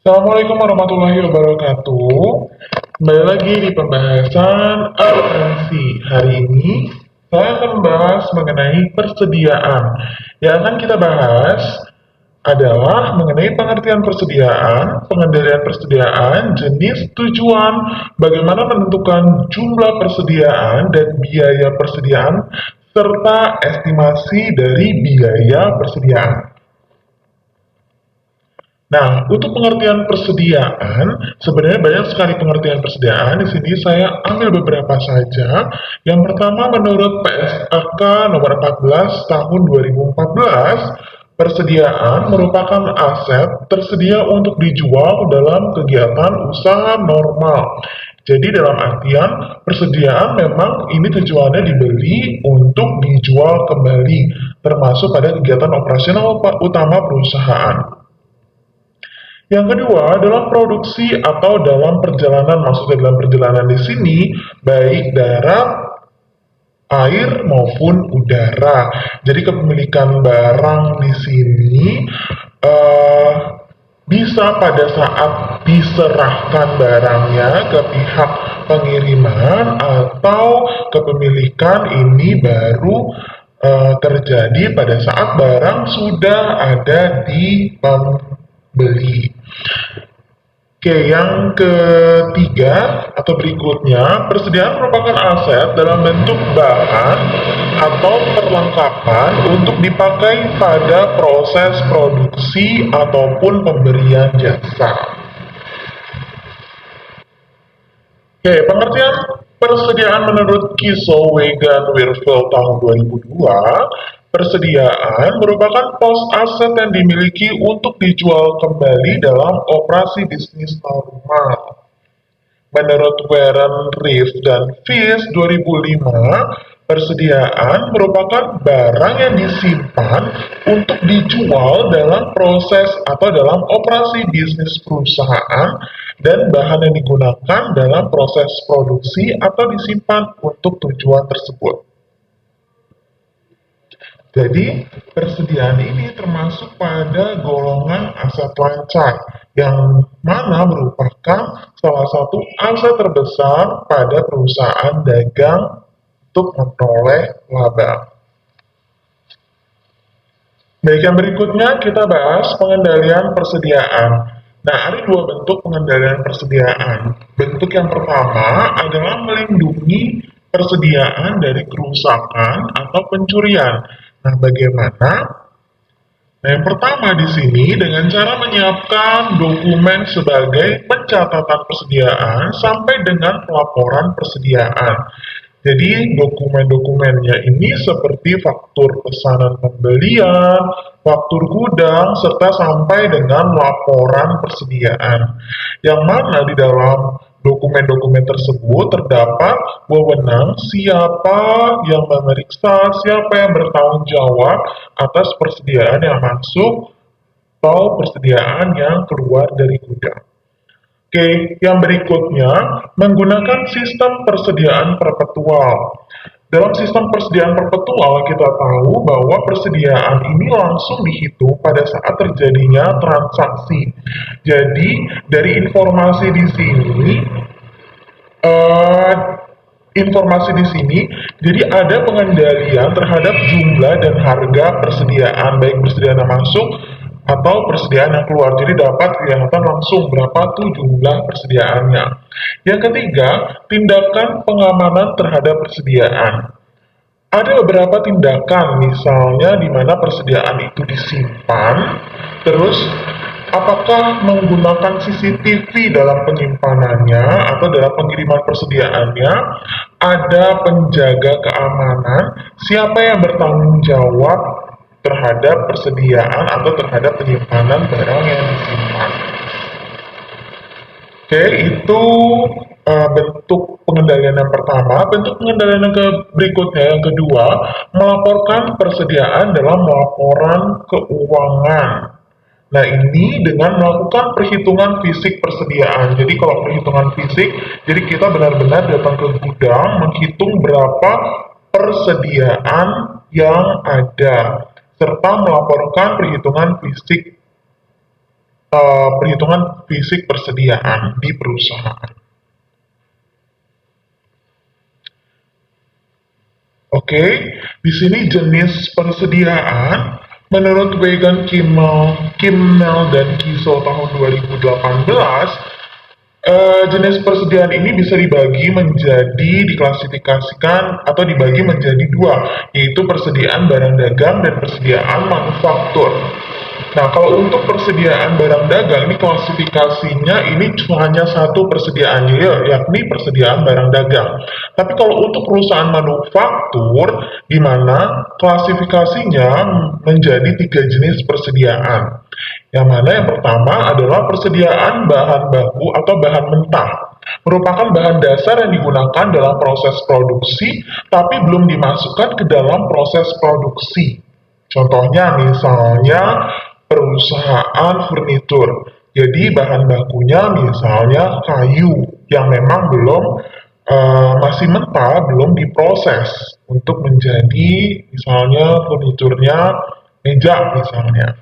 Assalamualaikum warahmatullahi wabarakatuh. Kembali lagi di pembahasan akuntansi. Hari ini saya akan membahas mengenai persediaan. Yang akan kita bahas adalah mengenai pengertian persediaan, pengendalian persediaan, jenis, tujuan, bagaimana menentukan jumlah persediaan dan biaya persediaan, serta estimasi dari biaya persediaan. Nah, untuk pengertian persediaan, sebenarnya banyak sekali pengertian persediaan. Di sini saya ambil beberapa saja. Yang pertama, menurut PSAK nomor 14 tahun 2014, persediaan merupakan aset tersedia untuk dijual dalam kegiatan usaha normal. Jadi dalam artian persediaan memang ini tujuannya dibeli untuk dijual kembali, termasuk pada kegiatan operasional utama perusahaan. Yang kedua, dalam produksi atau dalam perjalanan, maksudnya dalam perjalanan di sini, baik darat, air maupun udara. Jadi kepemilikan barang di sini eh, bisa pada saat diserahkan barangnya ke pihak pengiriman atau kepemilikan ini baru terjadi pada saat barang sudah ada di pembeli. Oke, yang ketiga atau berikutnya, persediaan merupakan aset dalam bentuk bahan atau perlengkapan untuk dipakai pada proses produksi ataupun pemberian jasa. Oke, pengertian persediaan menurut Kiso Wegan Wirfel tahun 2002, persediaan merupakan pos aset yang dimiliki untuk dijual kembali dalam operasi bisnis normal. Menurut Warren Reef dan Fish 2005, persediaan merupakan barang yang disimpan untuk dijual dalam proses atau dalam operasi bisnis perusahaan dan bahan yang digunakan dalam proses produksi atau disimpan untuk tujuan tersebut. Jadi, persediaan ini termasuk pada golongan aset lancar, yang mana merupakan salah satu aset terbesar pada perusahaan dagang untuk memperoleh laba. Baik, yang berikutnya kita bahas pengendalian persediaan. Nah, ada dua bentuk pengendalian persediaan. Bentuk yang pertama adalah melindungi persediaan dari kerusakan atau pencurian. Nah, bagaimana? Nah, yang pertama di sini dengan cara menyiapkan dokumen sebagai pencatatan persediaan sampai dengan pelaporan persediaan. Jadi dokumen-dokumennya ini seperti faktur pesanan pembelian, faktur gudang, serta sampai dengan laporan persediaan. Yang mana di dalam dokumen-dokumen tersebut terdapat wewenang siapa yang memeriksa, siapa yang bertanggung jawab atas persediaan yang masuk atau persediaan yang keluar dari gudang. Oke, yang berikutnya menggunakan sistem persediaan perpetual. Dalam sistem persediaan perpetual kita tahu bahwa persediaan ini langsung dihitung pada saat terjadinya transaksi. Jadi dari informasi di sini, eh, jadi ada pengendalian terhadap jumlah dan harga persediaan, baik persediaan yang masuk atau persediaan yang keluar. Jadi dapat kelihatan langsung berapa tuh jumlah persediaannya. Yang ketiga, tindakan pengamanan terhadap persediaan. Ada beberapa tindakan, misalnya di mana persediaan itu disimpan, terus apakah menggunakan CCTV dalam penyimpanannya atau dalam pengiriman persediaannya, ada penjaga keamanan, siapa yang bertanggung jawab terhadap persediaan atau terhadap penyimpanan barang yang disimpan. Oke, itu bentuk pengendalian yang pertama. Bentuk pengendalian yang berikutnya, yang kedua, melaporkan persediaan dalam laporan keuangan. Nah, ini dengan melakukan perhitungan fisik persediaan. Jadi kalau perhitungan fisik, jadi kita benar-benar datang ke gudang, menghitung berapa persediaan yang ada, serta melaporkan perhitungan fisik perhitungan fisik persediaan di perusahaan. Oke, di sini jenis persediaan menurut Wegan Kimmel dan Kiso tahun 2018, jenis persediaan ini bisa diklasifikasikan atau dibagi menjadi dua, yaitu persediaan barang dagang dan persediaan manufaktur. Nah, kalau untuk persediaan barang dagang, ini klasifikasinya ini hanya satu persediaannya, yakni persediaan barang dagang. Tapi kalau untuk perusahaan manufaktur, di mana klasifikasinya menjadi tiga jenis persediaan. Yang mana yang pertama adalah persediaan bahan baku atau bahan mentah, merupakan bahan dasar yang digunakan dalam proses produksi, tapi belum dimasukkan ke dalam proses produksi. Contohnya misalnya perusahaan furnitur. Jadi bahan bakunya misalnya kayu yang memang belum masih mentah, belum diproses untuk menjadi misalnya furniturnya meja misalnya.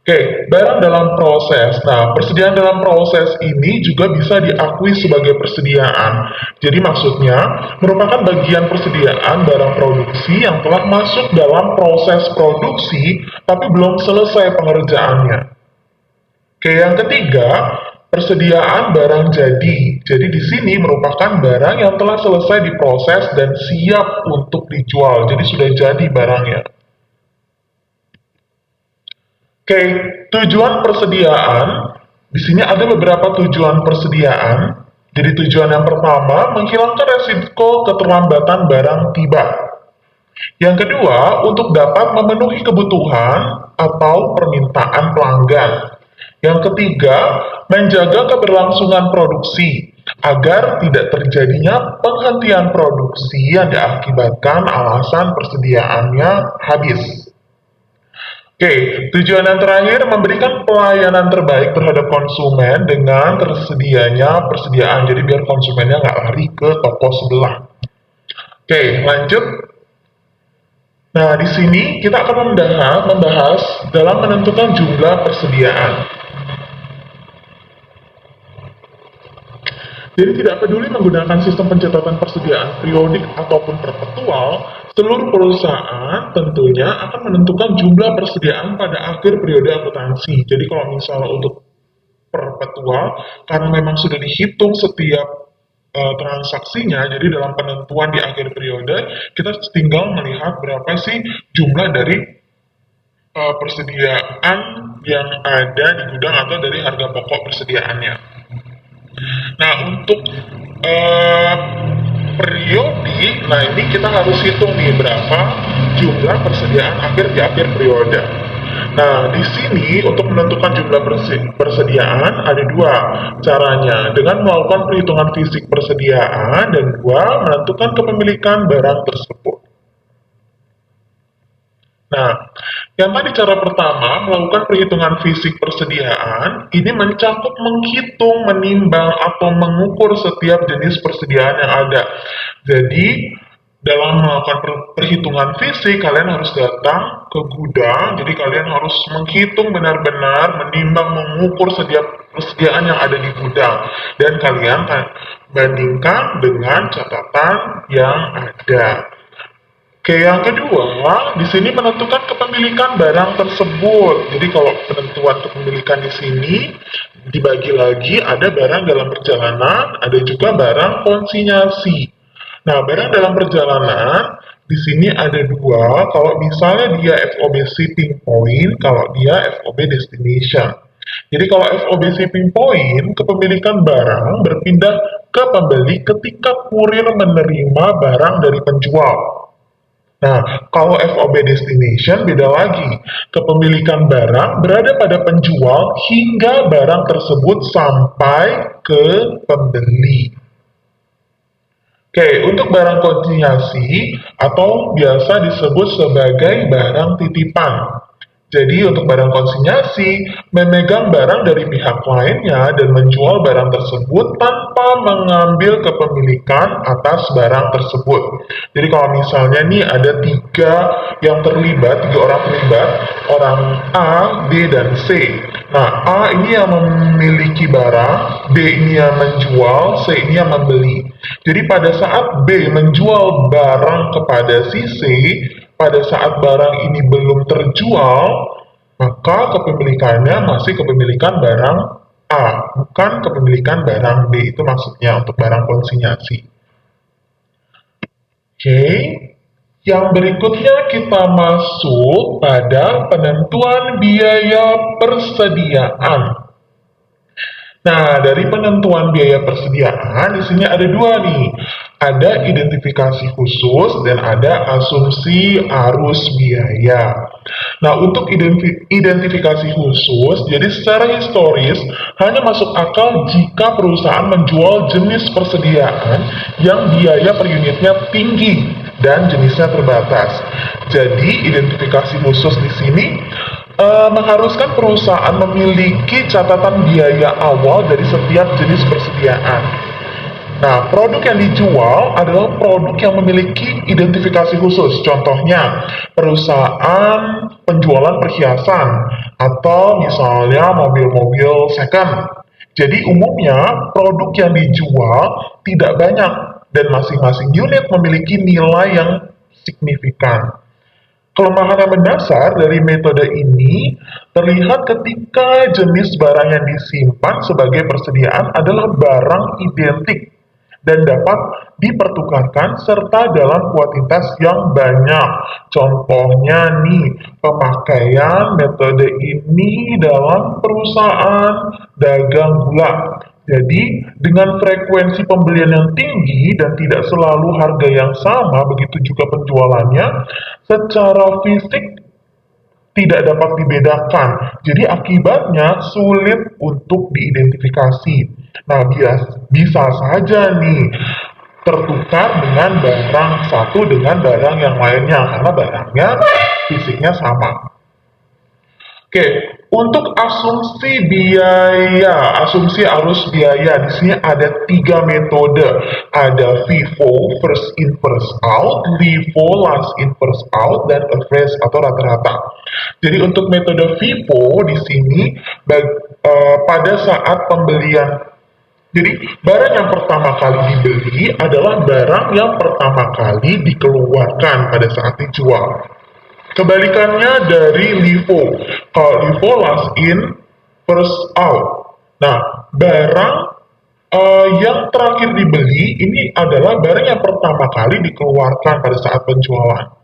Oke, barang dalam proses. Nah, persediaan dalam proses ini juga bisa diakui sebagai persediaan. Jadi maksudnya, merupakan bagian persediaan barang produksi yang telah masuk dalam proses produksi, tapi belum selesai pengerjaannya. Oke, yang ketiga, persediaan barang jadi. Jadi di sini merupakan barang yang telah selesai diproses dan siap untuk dijual. Jadi sudah jadi barangnya. Oke, tujuan persediaan. Di sini ada beberapa tujuan persediaan. Jadi tujuan yang pertama, menghilangkan resiko keterlambatan barang tiba. Yang kedua, untuk dapat memenuhi kebutuhan atau permintaan pelanggan. Yang ketiga, menjaga keberlangsungan produksi agar tidak terjadinya penghentian produksi yang diakibatkan alasan persediaannya habis. Oke, tujuan yang terakhir memberikan pelayanan terbaik terhadap konsumen dengan tersedianya persediaan. Jadi biar konsumennya nggak lari ke toko sebelah. Oke, lanjut. Nah, di sini kita akan membahas dalam menentukan jumlah persediaan. Jadi tidak peduli menggunakan sistem pencatatan persediaan periodik ataupun perpetual, seluruh perusahaan tentunya akan menentukan jumlah persediaan pada akhir periode akuntansi. Jadi kalau misalnya untuk perpetual, karena memang sudah dihitung setiap transaksinya, jadi dalam penentuan di akhir periode, kita tinggal melihat berapa sih jumlah dari persediaan yang ada di gudang atau dari harga pokok persediaannya. Nah, untuk periodik, nah ini kita harus hitung nih berapa jumlah persediaan akhir di akhir periode. Nah, di sini untuk menentukan jumlah persediaan ada dua caranya, dengan melakukan perhitungan fisik persediaan dan dua, menentukan kepemilikan barang tersebut. Nah, yang tadi cara pertama, melakukan perhitungan fisik persediaan, ini mencakup menghitung, menimbang, atau mengukur setiap jenis persediaan yang ada. Jadi, dalam melakukan perhitungan fisik, kalian harus datang ke gudang, jadi kalian harus menghitung benar-benar, menimbang, mengukur setiap persediaan yang ada di gudang. Dan kalian bandingkan dengan catatan yang ada. Oke, yang kedua, di sini menentukan kepemilikan barang tersebut. Jadi kalau penentuan kepemilikan di sini dibagi lagi, ada barang dalam perjalanan, ada juga barang konsinyasi. Nah, barang dalam perjalanan di sini ada dua. Kalau misalnya dia FOB shipping point, kalau dia FOB destination. Jadi kalau FOB shipping point, kepemilikan barang berpindah ke pembeli ketika kurir menerima barang dari penjual. Nah, kalau FOB destination beda lagi. Kepemilikan barang berada pada penjual hingga barang tersebut sampai ke pembeli. Oke, untuk barang konsinyasi atau biasa disebut sebagai barang titipan. Jadi untuk barang konsinyasi, memegang barang dari pihak lainnya dan menjual barang tersebut tanpa mengambil kepemilikan atas barang tersebut. Jadi kalau misalnya nih ada tiga orang terlibat, orang A, B, dan C. Nah, A ini yang memiliki barang, B ini yang menjual, C ini yang membeli. Jadi pada saat B menjual barang kepada si C, pada saat barang ini belum terjual, maka kepemilikannya masih kepemilikan barang A, bukan kepemilikan barang B. Itu maksudnya untuk barang konsinyasi. Oke, yang berikutnya kita masuk pada penentuan biaya persediaan. Nah, dari penentuan biaya persediaan, di sini ada dua nih. Ada identifikasi khusus dan ada asumsi arus biaya. Nah, untuk identifikasi khusus, jadi secara historis, hanya masuk akal jika perusahaan menjual jenis persediaan yang biaya per unitnya tinggi dan jenisnya terbatas. Jadi, identifikasi khusus di sini mengharuskan perusahaan memiliki catatan biaya awal dari setiap jenis persediaan. Nah, produk yang dijual adalah produk yang memiliki identifikasi khusus. Contohnya, perusahaan penjualan perhiasan atau misalnya mobil-mobil second. Jadi umumnya produk yang dijual tidak banyak dan masing-masing unit memiliki nilai yang signifikan. Kelemahan yang mendasar dari metode ini terlihat ketika jenis barang yang disimpan sebagai persediaan adalah barang identik dan dapat dipertukarkan serta dalam kuantitas yang banyak. Contohnya nih, pemakaian metode ini dalam perusahaan dagang gula. Jadi, dengan frekuensi pembelian yang tinggi dan tidak selalu harga yang sama, begitu juga penjualannya, secara fisik tidak dapat dibedakan. Jadi akibatnya sulit untuk diidentifikasi. Nah, bisa saja nih tertukar dengan barang satu dengan barang yang lainnya karena barangnya fisiknya sama. Oke, untuk asumsi biaya, asumsi arus biaya, di sini ada 3 metode. Ada FIFO, first in first out, LIFO, last in first out, dan average atau rata-rata. Jadi untuk metode FIFO di sini pada saat pembelian, jadi barang yang pertama kali dibeli adalah barang yang pertama kali dikeluarkan pada saat dijual. Kebalikannya dari LIFO. Kalau LIFO last in, first out. Nah, barang yang terakhir dibeli ini adalah barang yang pertama kali dikeluarkan pada saat penjualan.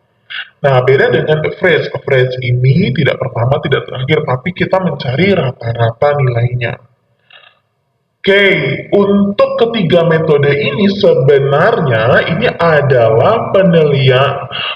Nah, beda dengan average. Average ini tidak pertama, tidak terakhir, tapi kita mencari rata-rata nilainya. Oke, untuk ketiga metode ini sebenarnya ini adalah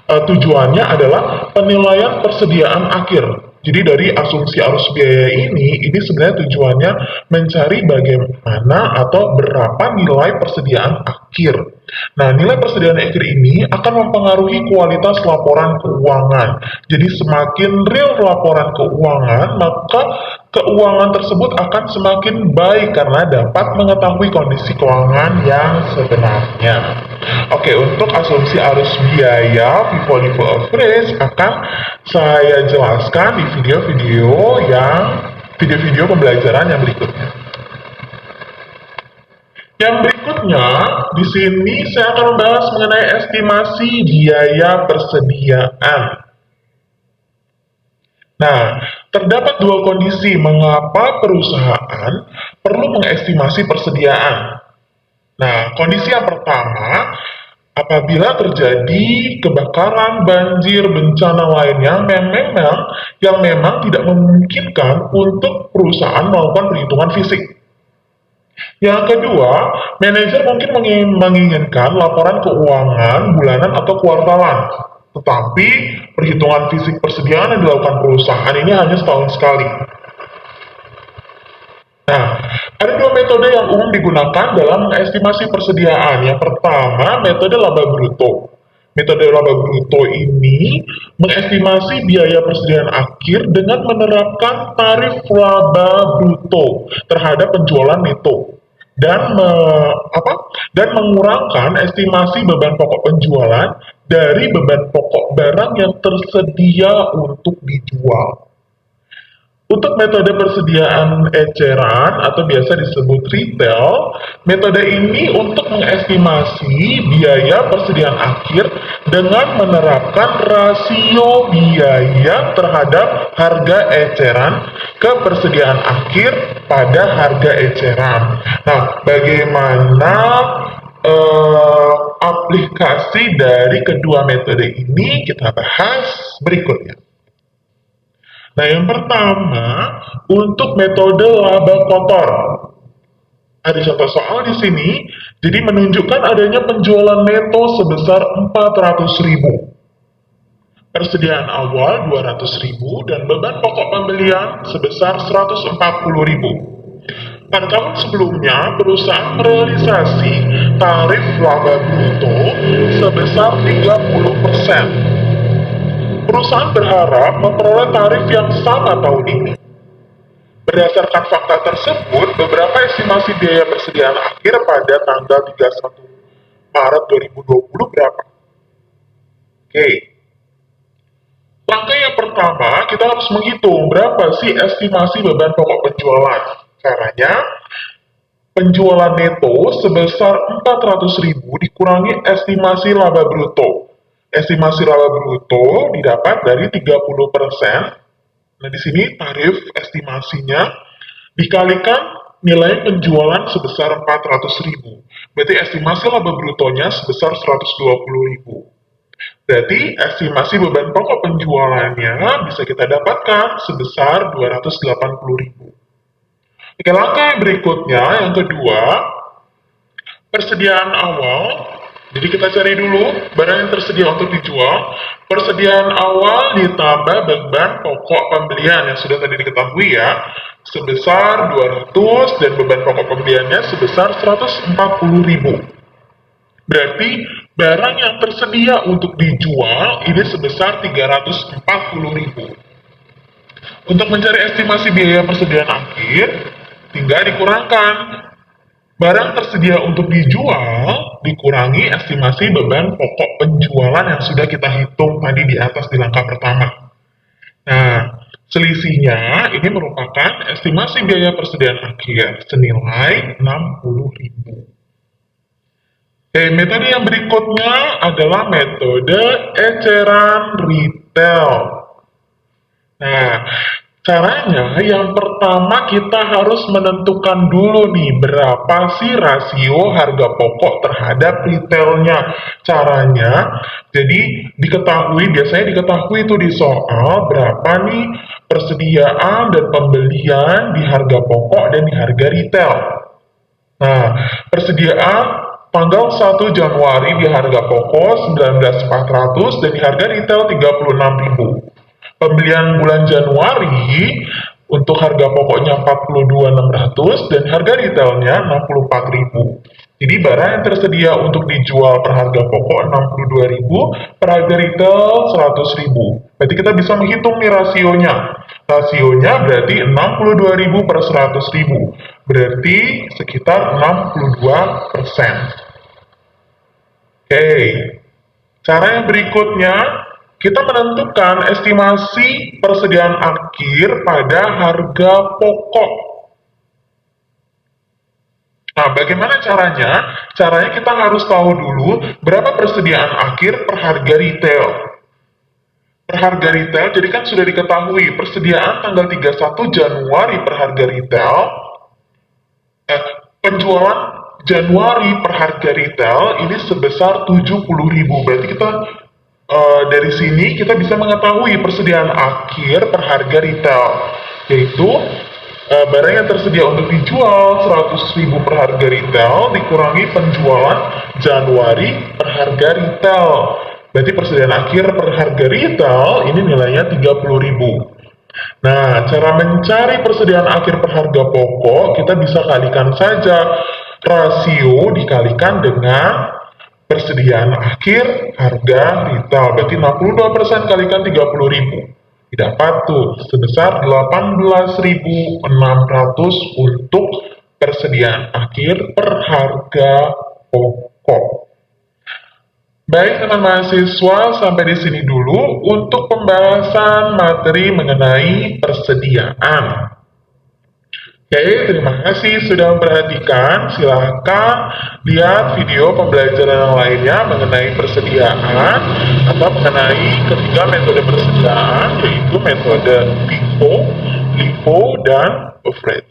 tujuannya adalah penilaian persediaan akhir. Jadi dari asumsi arus biaya ini sebenarnya tujuannya mencari bagaimana atau berapa nilai persediaan akhir. Nah, nilai persediaan akhir ini akan mempengaruhi kualitas laporan keuangan. Jadi semakin real laporan keuangan, maka keuangan tersebut akan semakin baik karena dapat mengetahui kondisi keuangan yang sebenarnya. Oke, untuk asumsi arus biaya FIFO LIFO average akan saya jelaskan di video-video pembelajaran yang berikutnya. Yang berikutnya, di sini saya akan membahas mengenai estimasi biaya persediaan. Nah, terdapat dua kondisi mengapa perusahaan perlu mengestimasi persediaan. Nah, kondisi yang pertama, apabila terjadi kebakaran, banjir, bencana lainnya yang memang tidak memungkinkan untuk perusahaan melakukan perhitungan fisik. Yang kedua, manajer mungkin menginginkan laporan keuangan bulanan atau kuartalan, tetapi perhitungan fisik persediaan yang dilakukan perusahaan ini hanya setahun sekali. Nah, ada dua metode yang umum digunakan dalam mengestimasi persediaan. Yang pertama, metode laba bruto. Metode laba bruto ini mengestimasi biaya persediaan akhir dengan menerapkan tarif laba bruto terhadap penjualan neto dan mengurangkan estimasi beban pokok penjualan dari beban pokok barang yang tersedia untuk dijual. Untuk metode persediaan eceran atau biasa disebut retail, metode ini untuk mengestimasi biaya persediaan akhir dengan menerapkan rasio biaya terhadap harga eceran ke persediaan akhir pada harga eceran. Nah, bagaimana aplikasi dari kedua metode ini kita bahas berikutnya. Nah, yang pertama, untuk metode laba kotor. Ada contoh soal di sini, jadi menunjukkan adanya penjualan neto sebesar 400.000. Persediaan awal 200.000 dan beban pokok pembelian sebesar 140.000. Pada tahun sebelumnya, perusahaan merealisasi tarif laba bruto sebesar 30%. Perusahaan berharap memperoleh tarif yang sama tahun ini. Berdasarkan fakta tersebut, beberapa estimasi biaya persediaan akhir pada tanggal 31 Maret 2020 berapa? Oke. Langkah yang pertama, kita harus menghitung berapa sih estimasi beban pokok penjualan. Caranya, penjualan neto sebesar 400.000 dikurangi estimasi laba bruto. Estimasi laba bruto didapat dari 30%. Nah, di sini tarif estimasinya dikalikan nilai penjualan sebesar 400.000. Berarti estimasi laba brutonya sebesar 120.000. Berarti estimasi beban pokok penjualannya bisa kita dapatkan sebesar 280.000. Oke, langkah yang berikutnya, yang kedua, persediaan awal. Jadi kita cari dulu barang yang tersedia untuk dijual. Persediaan awal ditambah beban pokok pembelian yang sudah tadi diketahui ya, sebesar 200 dan beban pokok pembeliannya sebesar 140.000. Berarti barang yang tersedia untuk dijual ini sebesar 340.000. Untuk mencari estimasi biaya persediaan akhir, tinggal dikurangkan barang tersedia untuk dijual dikurangi estimasi beban pokok penjualan yang sudah kita hitung tadi di atas di langkah pertama. Nah, selisihnya ini merupakan estimasi biaya persediaan akhir senilai 60.000. Oke, metode yang berikutnya adalah metode eceran retail. Nah, caranya yang pertama kita harus menentukan dulu nih berapa sih rasio harga pokok terhadap retailnya. Caranya, jadi biasanya diketahui itu di soal berapa nih persediaan dan pembelian di harga pokok dan di harga retail. Nah, persediaan tanggal 1 Januari di harga pokok 19.400 dan di harga retail 36.000. Pembelian bulan Januari untuk harga pokoknya 42.600 dan harga retailnya 64.000. Jadi barang yang tersedia untuk dijual per harga pokok 62.000, per harga retail 100.000. Berarti kita bisa menghitung nih rasionya. Rasionya berarti 62.000 per 100.000. Berarti sekitar 62%. Oke. Cara yang berikutnya, kita menentukan estimasi persediaan akhir pada harga pokok. Nah, bagaimana caranya? Caranya kita harus tahu dulu berapa persediaan akhir per harga retail. Per harga retail, jadi kan sudah diketahui persediaan tanggal 31 Januari per harga retail, penjualan Januari per harga retail ini sebesar 70.000. Berarti kita dari sini kita bisa mengetahui persediaan akhir per harga retail, yaitu barang yang tersedia untuk dijual 100.000 per harga retail dikurangi penjualan Januari per harga retail. Berarti persediaan akhir per harga retail ini nilainya 30.000. Nah, cara mencari persediaan akhir per harga pokok kita bisa kalikan saja rasio dikalikan dengan persediaan akhir harga retail. Berarti 62% kalikan 30.000. Didapat tuh sebesar 18.600 untuk persediaan akhir per harga pokok. Baik teman mahasiswa, sampai di sini dulu untuk pembahasan materi mengenai persediaan. Oke, terima kasih sudah memperhatikan. Silahkan lihat video pembelajaran yang lainnya mengenai persediaan atau mengenai ketiga metode persediaan, yaitu metode LIFO, dan Fred.